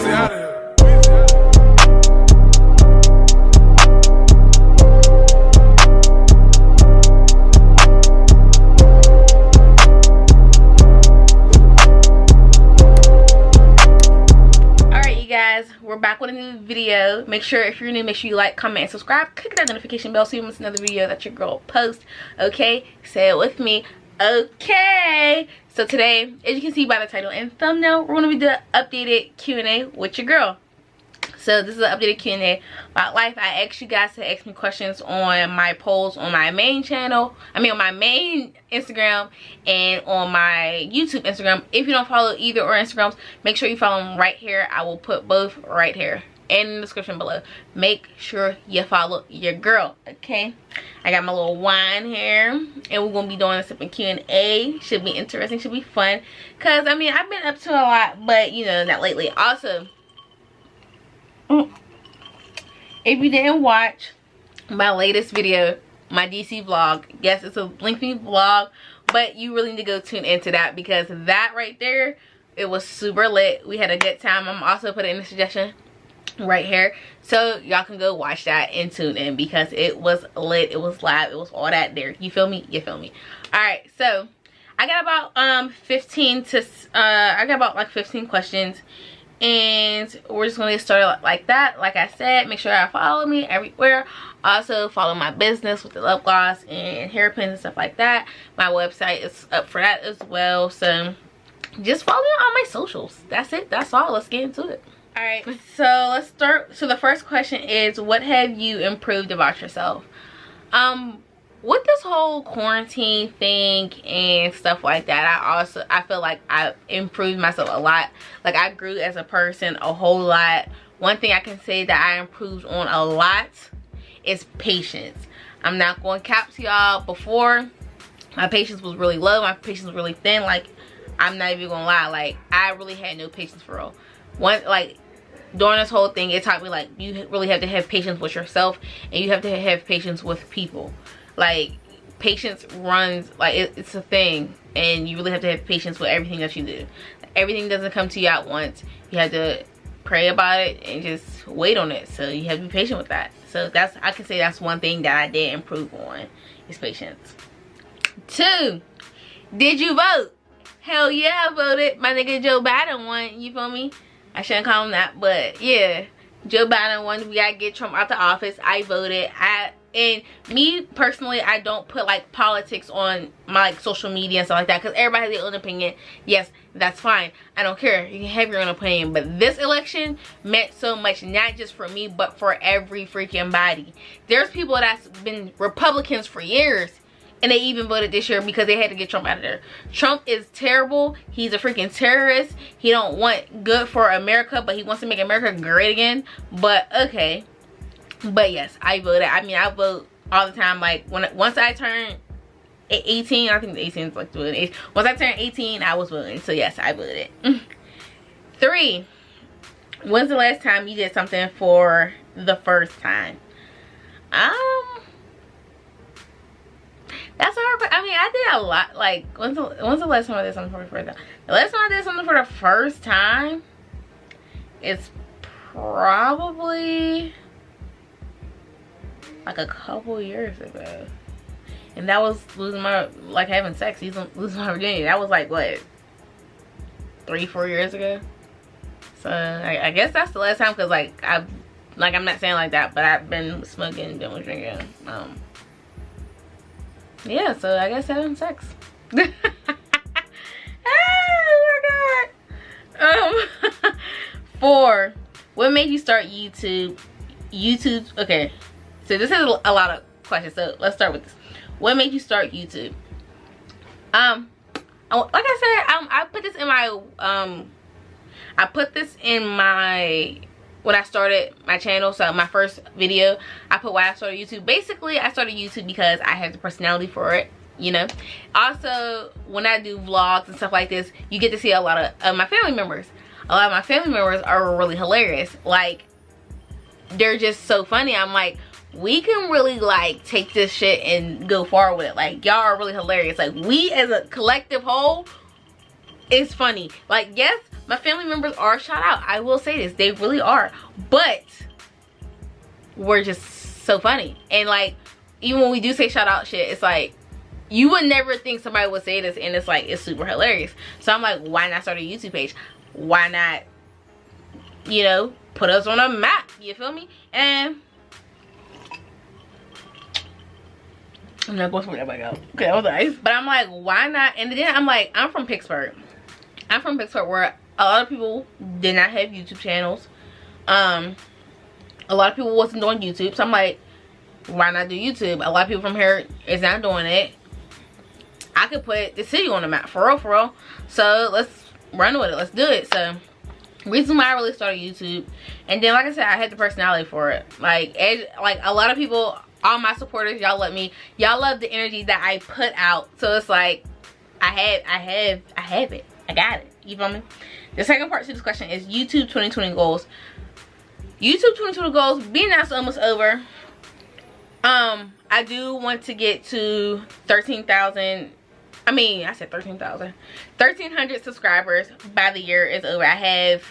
Weezy out of here. Guys, we're back with a new video. Make sure if you're new, make sure you like, comment, and subscribe. Click that notification bell so you don't miss another video that your girl posts. Okay, say it with me. Okay, so today, as you can see by the title and thumbnail, we're gonna be doing updated Q&A with your girl. So this is an updated Q&A about life. I asked you guys to ask me questions on my polls on my main channel. On my main Instagram and on my YouTube Instagram. If you don't follow either or Instagrams, make sure you follow them right here. I will put both right here and in the description below. Make sure you follow your girl, okay? I got my little wine here, and we're gonna be doing a sipping Q&A. Should be interesting, should be fun. Cause I mean, I've been up to a lot, but you know, not lately. Also, if you didn't watch my latest video, my DC vlog, yes, it's a lengthy vlog, but you really need to go tune into that, because that right there, it was super lit. We had a good time. I'm also putting in the suggestion right here, so y'all can go watch that and tune in, because it was lit, it was live, it was all that there. You feel me? You feel me? All right, so I got about 15 questions. And we're just gonna get started like that. Like I said, make sure y'all follow me everywhere. Also follow my business with the lip gloss and hairpins and stuff like that. My website is up for that as well. So just follow me on my socials. That's it. That's all. Let's get into it. All right. So let's start. So the first question is, what have you improved about yourself? With this whole quarantine thing and stuff like that, I feel like I improved myself a lot. Like, I grew as a person a whole lot. One thing I can say that I improved on a lot is patience. I'm not going to cap to y'all. Before, my patience was really low, my patience was really thin. Like, I'm not even gonna lie, like, I really had no patience for real. During this whole thing, it taught me, like, you really have to have patience with yourself, and you have to have patience with people. Like, patience runs, like, it's a thing, and you really have to have patience with everything that you do. Everything doesn't come to you at once. You have to pray about it and just wait on it. So you have to be patient with that. So I can say that's one thing that I did improve on, is patience. 2, did you vote? Hell yeah, I voted. My nigga Joe Biden won. You feel me? I shouldn't call him that, but yeah, Joe Biden won. We gotta get Trump out the office. I voted. And me personally, I don't put like politics on my like social media and stuff like that, because everybody has their own opinion. Yes, that's fine. I don't care. You can have your own opinion. But this election meant so much, not just for me, but for every freaking body. There's people that's been Republicans for years, and they even voted this year because they had to get Trump out of there. Trump is terrible. He's a freaking terrorist. He don't want good for America, but he wants to make America great again. But okay. But yes, I voted. I mean, I vote all the time. Like, once I turn 18, I think 18 is like doing age. Once I turned 18, I was voting. So yes, I voted. 3, when's the last time you did something for the first time? That's a hard. I mean, I did a lot. Like, when's the last time I did something for the first time? The last time I did something for the first time, it's probably like a couple years ago, and that was having sex, losing my virginity. That was like, what, 3-4 years ago? So I guess that's the last time, because I'm not saying like that, but I've been smoking and doing drinking. Yeah, so I guess having sex. Oh my god. 4, what made you start YouTube? Okay, so this is a lot of questions, so let's start with this. What made you start YouTube? Like I said, I put this in my when I started my channel. So my first video, I put why I started YouTube. Basically, I started YouTube because I have the personality for it, you know. Also, when I do vlogs and stuff like this, you get to see a lot of my family members. A lot of my family members are really hilarious. Like, they're just so funny. I'm like, we can really like take this shit and go far with it. Like, y'all are really hilarious. Like, we as a collective whole, it's funny. Like, yes, my family members are shout out. I will say this, they really are. But we're just so funny. And like, even when we do say shout out shit, it's like, you would never think somebody would say this, and it's like, it's super hilarious. So I'm like, why not start a YouTube page? Why not, you know, put us on a map? You feel me? And I'm not going to that back out. Okay, that was nice. But I'm like, why not? And then I'm like, I'm from Pittsburgh. I'm from Pittsburgh, where a lot of people did not have YouTube channels. A lot of people wasn't doing YouTube. So I'm like, why not do YouTube? A lot of people from here is not doing it. I could put the city on the map, for real, for real. So let's run with it. Let's do it. So reason why I really started YouTube, and then like I said, I had the personality for it. Like a lot of people, all my supporters, y'all love me. Y'all love the energy that I put out. So it's like, I have it. I got it. You feel me? The second part to this question is YouTube 2020 goals. YouTube 2020 goals, being now almost over. I do want to get to 13,000. I mean, I said 13,000. 1,300 subscribers by the year is over. I have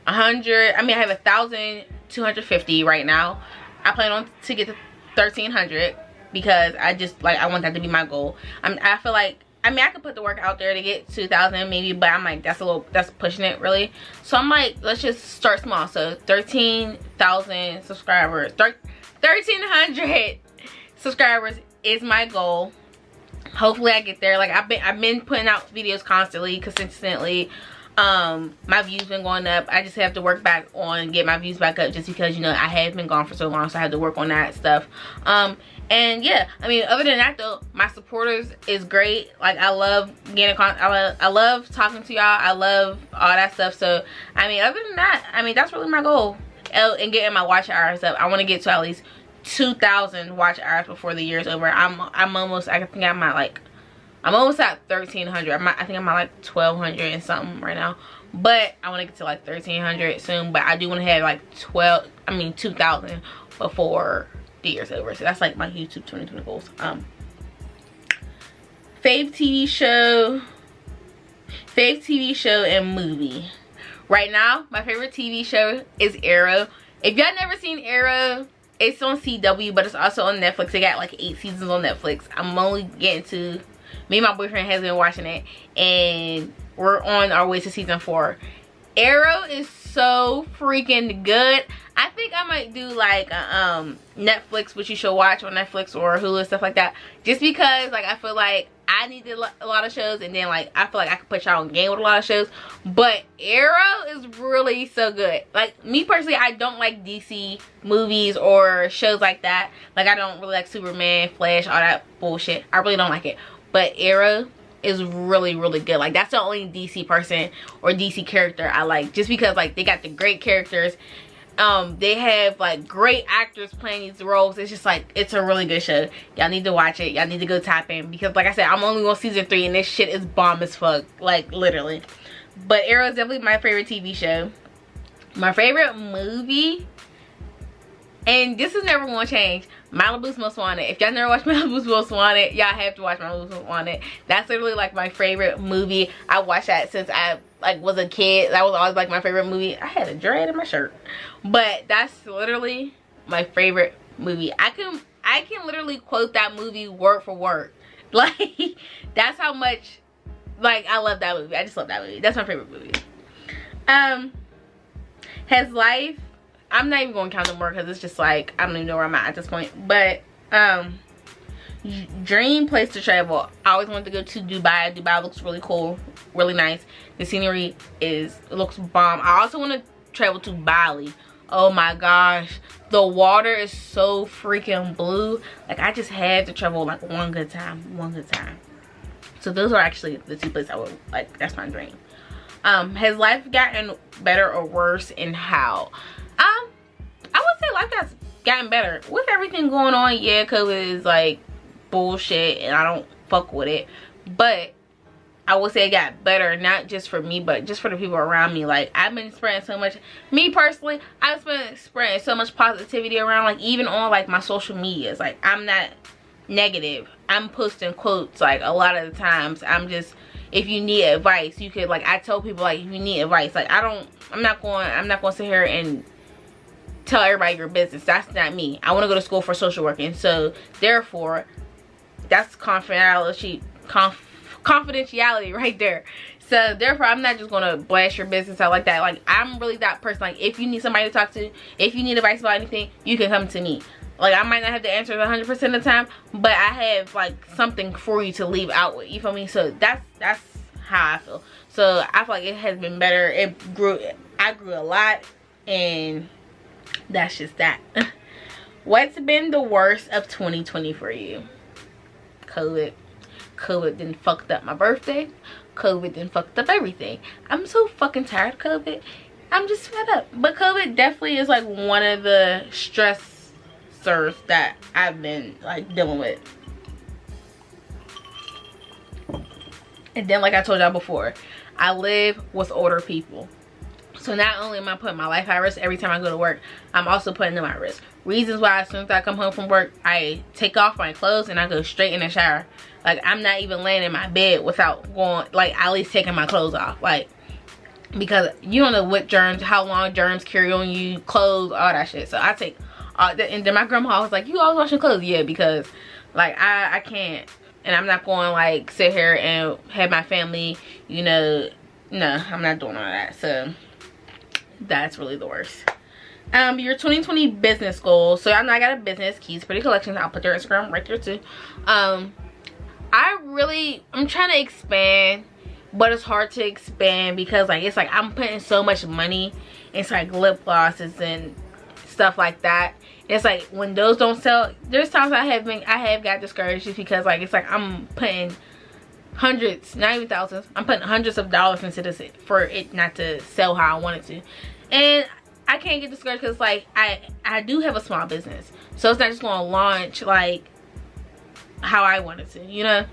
100. I mean, I have 1,250 right now. I plan on to get to 1,300 because I want that to be my goal. I feel like, I mean, I could put the work out there to get 2,000 maybe, but I'm like, that's pushing it really. So I'm like, let's just start small. So 13,000 subscribers, 1,300 subscribers is my goal. Hopefully I get there. Like, I've been putting out videos constantly, consistently. My views been going up. I just have to work back on get my views back up, just because, you know, I have been gone for so long, so I have to work on that stuff. And yeah, I mean, other than that though, my supporters is great. Like, I love getting I love talking to y'all. I love all that stuff. So I mean, other than that, I mean, that's really my goal. And getting my watch hours up. I want to get to at least 2,000 watch hours before the year's over. I'm almost, I think I'm at like, I'm almost at 1,300. I think I'm at like 1,200 and something right now. But I want to get to like 1,300 soon. But I do want to have like 2,000 before the year's over. So that's like my YouTube 2020 goals. Fave TV show and movie. Right now, my favorite TV show is Arrow. If y'all never seen Arrow, it's on CW, but it's also on Netflix. They got like 8 seasons on Netflix. I'm only getting to, me and my boyfriend has been watching it, and we're on our way to season 4. Arrow is so freaking good. I think I might do like Netflix, which you should watch on Netflix or Hulu, stuff like that, just because like I feel like I need a lot of shows, and then like I feel like I could put y'all on game with a lot of shows. But Arrow is really so good. Like, me personally, I don't like DC movies or shows like that. Like, I don't really like Superman, Flash, all that bullshit. I really don't like it. But Arrow is really, really good. Like, that's the only DC person or DC character I like, just because like they got the great characters. They have like great actors playing these roles. It's just like, it's a really good show. Y'all need to watch it. Y'all need to go tap in, because like I said, I'm only on season 3 and this shit is bomb as fuck, like literally. But Arrow is definitely my favorite TV show. My favorite movie, and this is never gonna change, Malibu's Most Wanted. If y'all never watched Malibu's Most Wanted, y'all have to watch Malibu's Most Wanted. That's literally like my favorite movie. I watched that since I like was a kid. That was always like my favorite movie. I had a dread in my shirt, but that's literally my favorite movie. I can literally quote that movie word for word. Like, that's how much like I love that movie. I just love that movie. That's my favorite movie. Has life, I'm not even going to count them more, because it's just like, I don't even know where I'm at this point. But dream place to travel. I always wanted to go to Dubai. Dubai looks really cool, really nice. The scenery looks bomb. I also want to travel to Bali. Oh my gosh, the water is so freaking blue. Like, I just had to travel like one good time. So those are actually the 2 places I would like. That's my dream. Has life gotten better or worse, and how? I would say life has gotten better with everything going on. Yeah, COVID is like bullshit and I don't fuck with it, but I would say it got better, not just for me, but just for the people around me. Like, I've been spreading so much, me personally, I've been spreading so much positivity around, like even on like my social medias. Like, I'm not negative. I'm posting quotes like a lot of the times. I'm just if you need advice, you could, like, I tell people, like, if you need advice, like, I'm not going to sit here and tell everybody your business. That's not me. I want to go to school for social work, and so therefore that's confidentiality right there. So therefore I'm not just gonna blast your business out like that. Like, I'm really that person. Like, if you need somebody to talk to, if you need advice about anything, you can come to me. Like, I might not have the answers 100% of the time, but I have, like, something for you to leave out with, you feel me? So that's how I feel. So I feel like it has been better. I grew a lot, and that's just that. What's been the worst of 2020 for you? COVID. COVID done fucked up my birthday. COVID done fucked up everything. I'm so fucking tired of COVID. I'm just fed up. But COVID definitely is, like, one of the stressors that I've been, like, dealing with. And then, like I told y'all before, I live with older people. So not only am I putting my life at risk every time I go to work, I'm also putting them at risk. Reasons why, as soon as I come home from work, I take off my clothes and I go straight in the shower. Like, I'm not even laying in my bed without going, like, at least taking my clothes off. Like, because you don't know what germs, how long germs carry on you, clothes, all that shit. So I take all that. And then my grandma was like, you always wash your clothes? Yeah, because, like, I can't. And I'm not going, like, sit here and have my family, you know. No, I'm not doing all that. So that's really the worst. Your 2020 business goals. So I know I got a business, Keys Pretty Collections. I'll put their Instagram right there too. I'm trying to expand, but it's hard to expand because, like, it's like I'm putting so much money into, like, lip glosses and stuff like that. It's like when those don't sell, there's times I have got discouraged just because, like, it's like I'm putting hundreds, not even thousands, I'm putting hundreds of dollars into this for it not to sell how I want it to. And I can't get discouraged because, like, I do have a small business, so it's not just going to launch like how I want it to, you know.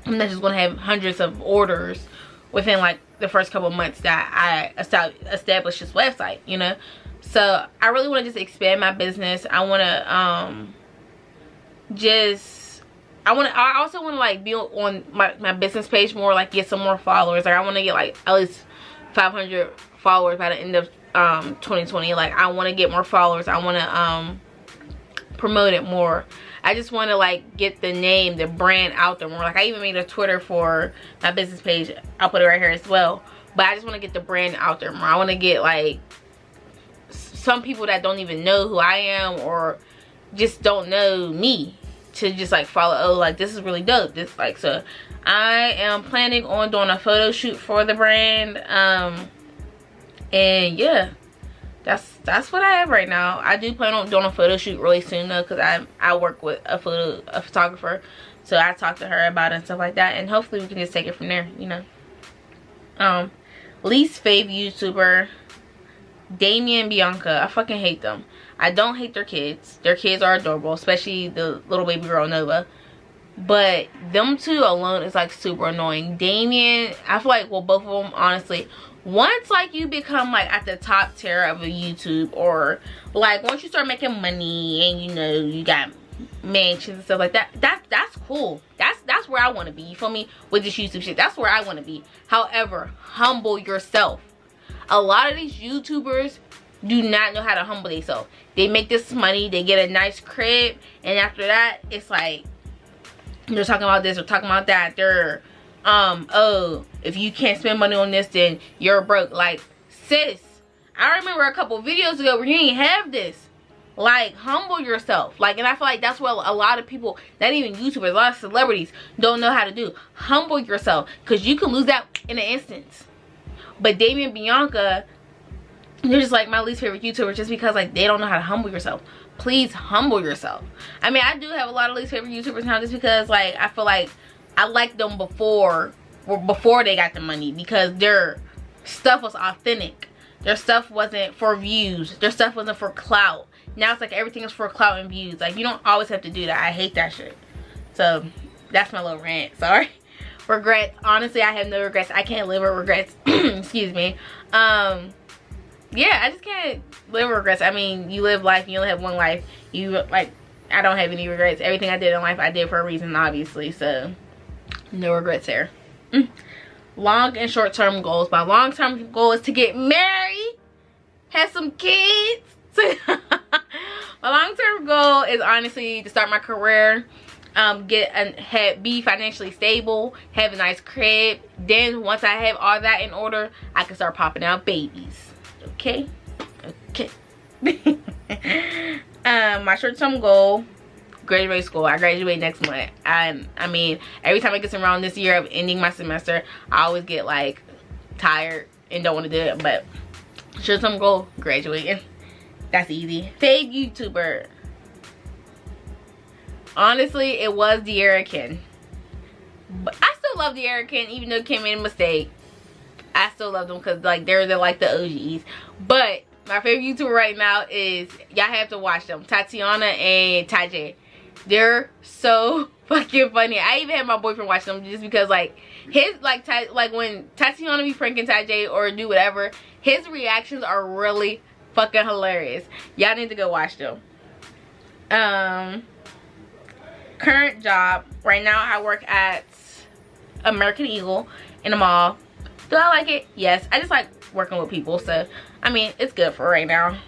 I'm not just going to have hundreds of orders within, like, the first couple of months that I established this website, you know. So I really want to just expand my business. I want to I also want to, like, be on my business page more, like, get some more followers. Like, I want to get, like, at least 500 followers by the end of 2020. Like, I want to get more followers. I want to promote it more. I just want to, like, get the name, the brand out there more. Like, I even made a Twitter for my business page. I'll put it right here as well. But I just want to get the brand out there more. I want to get, like, some people that don't even know who I am or just don't know me to just, like, follow. Oh, like, this is really dope. This, like, so I am planning on doing a photo shoot for the brand. And yeah, that's what I have right now. I do plan on doing a photo shoot really soon though, because I work with a photographer, so I talked to her about it and stuff like that, and hopefully we can just take it from there, you know. Least fave YouTuber, Damien and Bianca. I fucking hate them. I don't hate their kids. Their kids are adorable, especially the little baby girl Nova. But them two alone is, like, super annoying. Damien, I feel like, well, both of them, honestly, once, like, you become, like, at the top tier of a YouTube, or, like, once you start making money and, you know, you got mansions and stuff like that, that's cool. That's where I want to be, you feel me, with this YouTube shit. That's where I want to be. However, humble yourself. A lot of these YouTubers do not know how to humble themselves. They make this money, they get a nice crib, and after that, it's like, they're talking about this or talking about that. They're, oh, if you can't spend money on this, then you're broke. Like, sis, I remember a couple videos ago where you didn't have this. Like, humble yourself. Like, and I feel like that's what a lot of people, not even YouTubers, a lot of celebrities don't know how to do. Humble yourself, because you can lose that in an instance. But Damien and Bianca, they're just, like, my least favorite YouTubers, just because, like, they don't know how to humble yourself. Please humble yourself. I mean, I do have a lot of least favorite YouTubers now, just because, like, I feel like I liked them before they got the money, because their stuff was authentic. Their stuff wasn't for views. Their stuff wasn't for clout. Now it's like everything is for clout and views. Like, you don't always have to do that. I hate that shit. So that's my little rant. Sorry. Regrets. Honestly, I have no regrets. I can't live with regrets. Excuse me. Yeah, I just can't live with regrets. I mean, you live life, you only have one life. I don't have any regrets. Everything I did in life, I did for a reason, obviously. So no regrets there. long and short-term goals. My long-term goal is to get married, have some kids. My long-term goal is honestly to start my career, be financially stable, have a nice crib. Then once I have all that in order, I can start popping out babies. Okay. My short-term goal, graduate school. I graduate next month. I mean, every time it gets around this year of ending my semester, I always get like tired and don't want to do it. But short-term goal, graduating. That's easy. Fave YouTuber. Honestly, it was De'Arakin. But I still love De'Arakin, even though Kim made a mistake. I still love them because like they're like the OGs. But my favorite YouTuber right now is, y'all have to watch them, Tatiana and Tajay. They're so fucking funny. I even had my boyfriend watch them just because like his like when Tatiana be pranking Tajay or do whatever, his reactions are really fucking hilarious. Y'all need to go watch them. Current job right now, I work at American Eagle in a mall. Do I like it? Yes. I just like working with people, so I mean it's good for right now.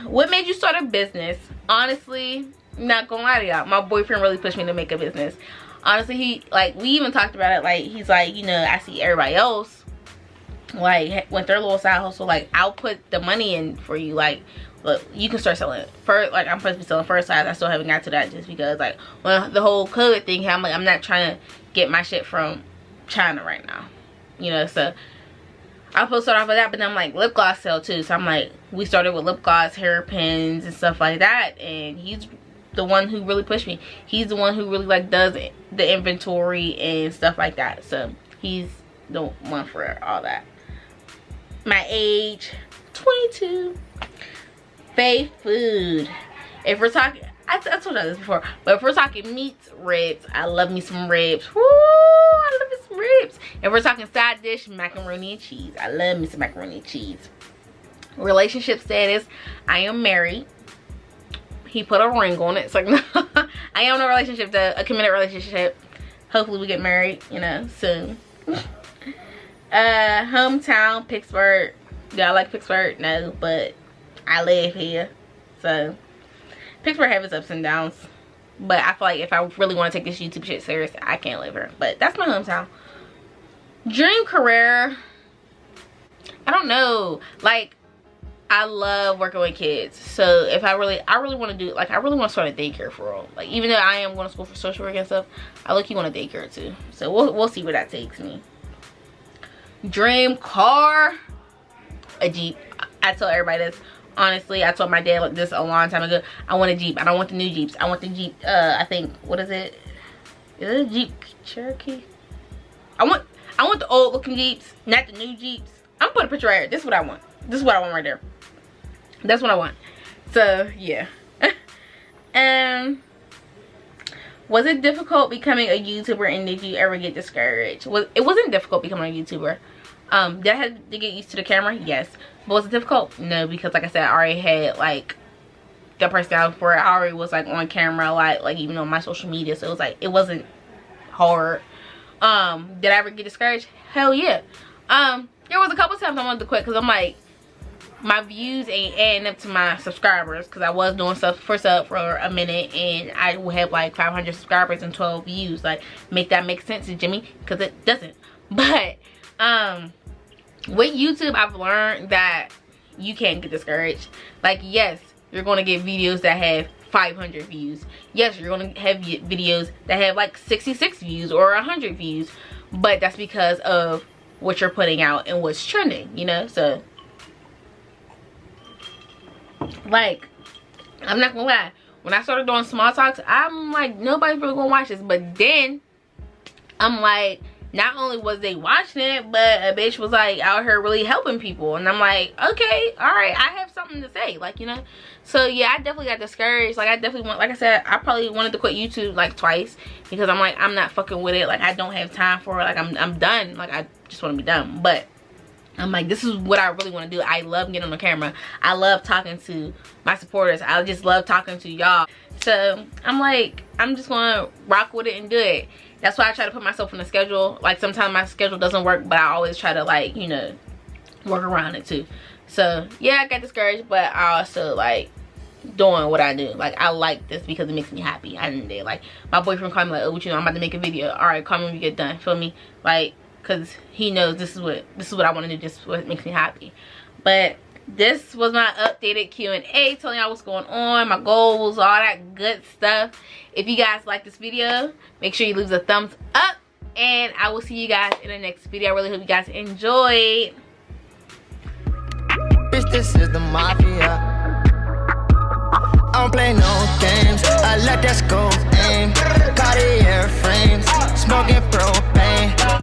What made you start a business? Honestly, not gonna lie to y'all, my boyfriend really pushed me to make a business. Honestly, he like, we even talked about it. Like, he's like, you know, I see everybody else like with their little side hustle, like I'll put the money in for you. Like, look, you can start selling it first. Like, I'm supposed to be selling first size. I still haven't got to that just because like when the whole COVID thing happened, like I'm not trying to get my shit from China right now, you know. So I'll supposed to start off with that, but then I'm like, lip gloss sell too. So I'm like, we started with lip gloss, hairpins and stuff like that, and he's the one who really pushed me. He's the one who really like does the inventory and stuff like that. So he's the one for all that. My age, 22. Fave food. If we're talking, I told you this before, but if we're talking meats, ribs, I love me some ribs. Woo, I love me some ribs. If we're talking side dish, macaroni and cheese. I love me some macaroni and cheese. Relationship status, I am married. He put a ring on it. So no, I am in a relationship, though, a committed relationship. Hopefully we get married, you know, soon. Hometown, Pittsburgh. Do I like Pittsburgh? No, but I live here. So Pittsburgh has its ups and downs. But I feel like if I really want to take this YouTube shit serious, I can't live here. But that's my hometown. Dream career, I don't know. Like, I love working with kids. So if I really want to do, like, I really want to start a daycare for real. Like, even though I am going to school for social work and stuff, I look, you want a daycare too. So we'll see where that takes me. Dream car, a Jeep. I tell everybody this. Honestly, I told my dad this a long time ago. I want a Jeep. I don't want the new Jeeps. I want the Jeep, I think, what is it? Is it a Jeep Cherokee? I want the old looking Jeeps, not the new Jeeps. I'm gonna put a picture right here. This is what I want. This is what I want right there. That's what I want. So yeah. Was it difficult becoming a YouTuber, and did you ever get discouraged? It wasn't difficult becoming a YouTuber. Did I have to get used to the camera? Yes. But was it difficult? No, because like I said, I already had like the personality for it. I already was like on camera a lot, like even on my social media. So it was like, it wasn't hard. Did I ever get discouraged? Hell yeah. There was a couple times I wanted to quit because I'm like, my views ain't adding up to my subscribers, because I was doing stuff for sub for a minute and I would have like 500 subscribers and 12 views. Like, make that make sense, Jimmy? Because it doesn't. But with YouTube, I've learned that you can't get discouraged. Like, yes, you're going to get videos that have 500 views. Yes, you're going to have videos that have like 66 views or 100 views. But that's because of what you're putting out and what's trending, you know? So, like, I'm not gonna lie, when I started doing small talks, I'm like, nobody's really gonna watch this. But then I'm like, not only was they watching it, but a bitch was like out here really helping people, and I'm like, okay, all right, I have something to say, like, you know. So yeah, I definitely got discouraged. Like, I definitely want, like I said, I probably wanted to quit YouTube like twice, because I'm like, I'm not fucking with it. Like, I don't have time for it. Like, I'm done. Like, I just want to be done. But I'm like, this is what I really want to do. I love getting on the camera. I love talking to my supporters. I just love talking to y'all. So I'm like, I'm just gonna rock with it and do it. that's why I try to put myself on a schedule. Like sometimes my schedule doesn't work, but I always try to, like, you know, work around it too. So yeah, I got discouraged, but I also like doing what I do. Like I like this because it makes me happy. I didn't like my boyfriend called me like, oh, what you know, I'm about to make a video. All right, call me when you get done. Feel me? Like, because he knows this is what I want to do. This is what makes me happy. But this was my updated Q&A, telling y'all what's going on, my goals, all that good stuff. If you guys like this video, make sure you leave a thumbs up, and I will see you guys in the next video. I really hope you guys enjoyed. Bitch, this is the mafia. I don't play no games. I let that scope aim. Cartier frames, smoking propane.